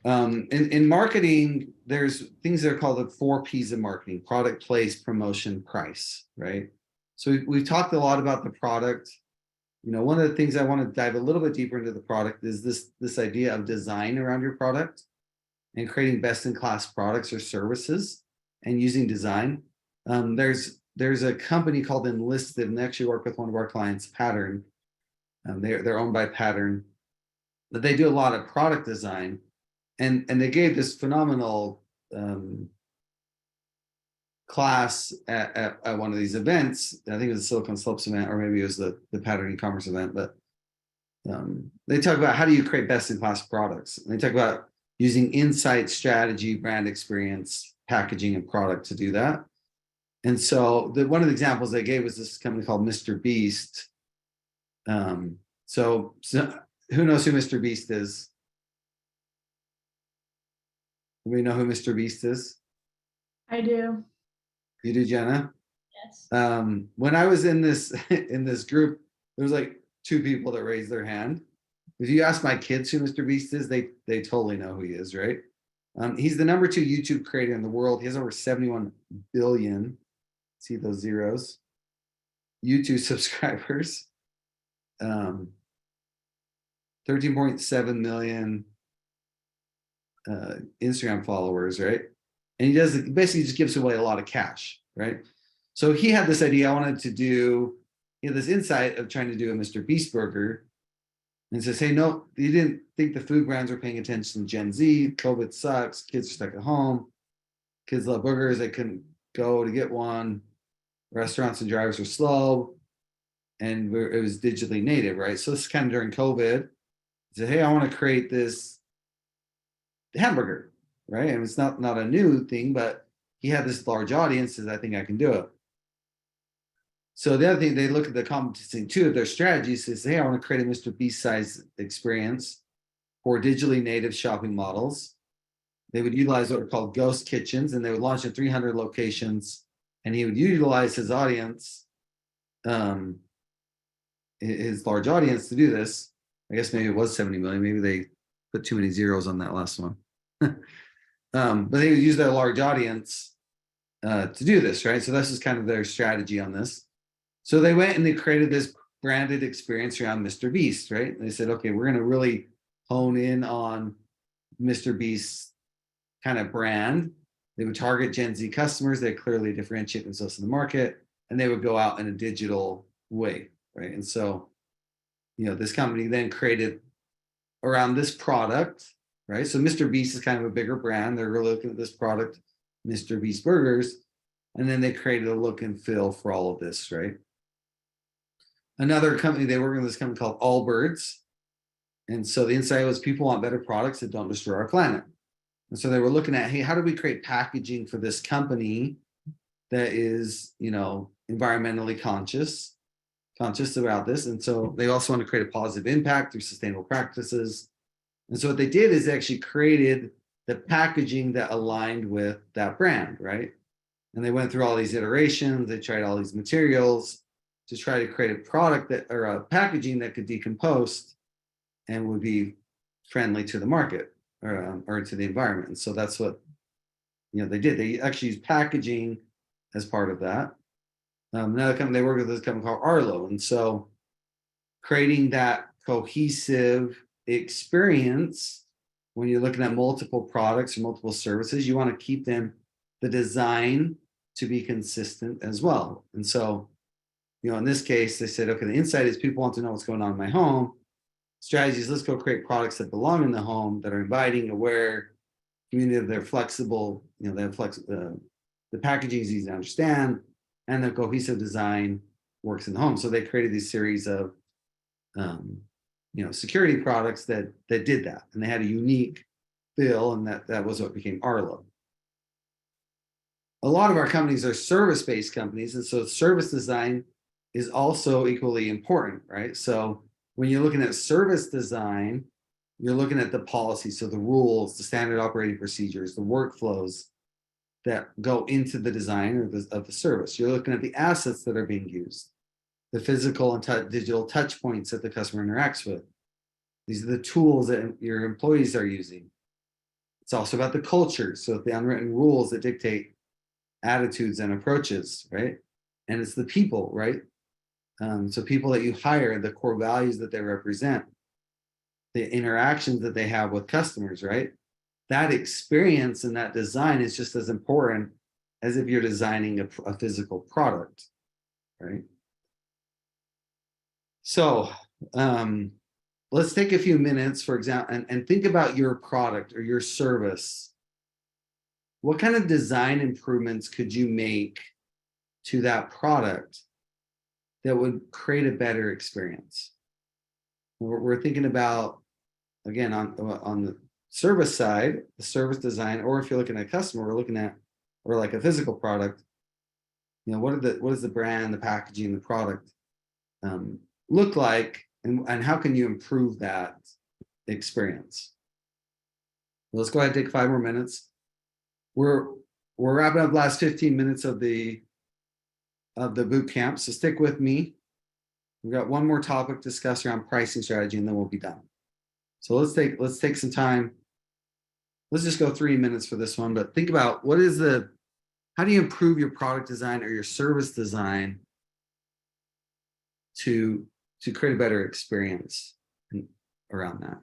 In marketing, there's things that are called the 4Ps of marketing: product, place, promotion, price, right? So we've talked a lot about the product. One of the things I want to dive a little bit deeper into the product is this idea of design around your product and creating best-in-class products or services and using design. There's a company called Enlisted, and they actually work with one of our clients, Pattern. They're owned by Pattern, but they do a lot of product design, and they gave this phenomenal class at one of these events. I think it was the Silicon Slopes event, or maybe it was the Pattern e-commerce event, but they talk about how do you create best-in-class products. And they talk about using insight, strategy, brand experience, packaging, and product to do that. And so one of the examples they gave was this company called Mr. Beast. So who knows who Mr. Beast is? Do we know who Mr. Beast is? I do. You do, Jenna? Yes. When I was in this group, there was like 2 people that raised their hand. If you ask my kids who Mr. Beast is, they totally know who he is, right? He's the #2 YouTube creator in the world. He has over 71 billion, see those zeros, YouTube subscribers, 13.7 million Instagram followers, right? And he basically just gives away a lot of cash, right? So he had this idea. I wanted to do, this insight of trying to do a Mr. Beast burger, and says, hey, no, you didn't think the food brands were paying attention to Gen Z. COVID sucks. Kids are stuck at home. Kids love burgers. They couldn't go to get one. Restaurants and drivers are slow. And it was digitally native, right? So this is kind of during COVID. He said, hey, I want to create this hamburger, right? And it's not a new thing, but he had this large audience, says, I think I can do it. So the other thing, they look at the competency too of their strategies, says, hey, I want to create a Mr. Beast size experience for digitally native shopping models. They would utilize what are called ghost kitchens, and they would launch in 300 locations, and he would utilize his audience, his large audience, to do this. I guess maybe it was 70 million. Maybe they put too many zeros on that last one. But they would use their large audience to do this, right? So this is kind of their strategy on this. So they went and they created this branded experience around Mr. Beast, right? And they said, okay, we're going to really hone in on Mr. Beast's kind of brand. They would target Gen Z customers. They clearly differentiate themselves in the market, and they would go out in a digital way, right? And so, this company then created around this product, right? So Mr. Beast is kind of a bigger brand. They're really looking at this product, Mr. Beast Burgers, and then they created a look and feel for all of this, right? Another company, they work with this company called Allbirds. And so the insight was people want better products that don't destroy our planet. And so they were looking at, hey, how do we create packaging for this company that is, environmentally conscious about this? And so they also want to create a positive impact through sustainable practices. And so what they did is they actually created the packaging that aligned with that brand, right? And they went through all these iterations. They tried all these materials to try to create a product or a packaging that could decompose and would be friendly to the market or to the environment. And so that's what they did. They actually used packaging as part of that. Another company, they work with this company called Arlo. And so creating that cohesive experience when you're looking at multiple products or multiple services, you want to keep the design to be consistent as well. And so, in this case, they said, okay, the insight is people want to know what's going on in my home. Strategies, let's go create products that belong in the home, that are inviting, aware, community, they're flexible, they have the packaging is easy to understand, and the cohesive design works in the home. So they created these series of security products that did that, and they had a unique feel, and that was what became Arlo. A lot of our companies are service-based companies, and so service design is also equally important, right? So when you're looking at service design, you're looking at the policy, so the rules, the standard operating procedures, the workflows that go into the design of the service. You're looking at the assets that are being used, the physical and digital touch points that the customer interacts with. These are the tools that your employees are using. It's also about the culture. So the unwritten rules that dictate attitudes and approaches, right? And it's the people, right? So people that you hire, the core values that they represent, the interactions that they have with customers, right? That experience and that design is just as important as if you're designing a physical product, right? So let's take a few minutes, for example, and think about your product or your service. What kind of design improvements could you make to that product that would create a better experience? We're thinking about, again, on the service side, the service design, or if you're looking at a customer, we're looking at, or like a physical product, what is the brand, the packaging, the product look like, and how can you improve that experience? Let's go ahead and take 5 more minutes. We're wrapping up the last 15 minutes of the boot camp, so stick with me. We've got one more topic to discuss around pricing strategy, and then we'll be done. So let's take some time. Let's just go 3 minutes for this one, but think about how do you improve your product design or your service design to create a better experience around that.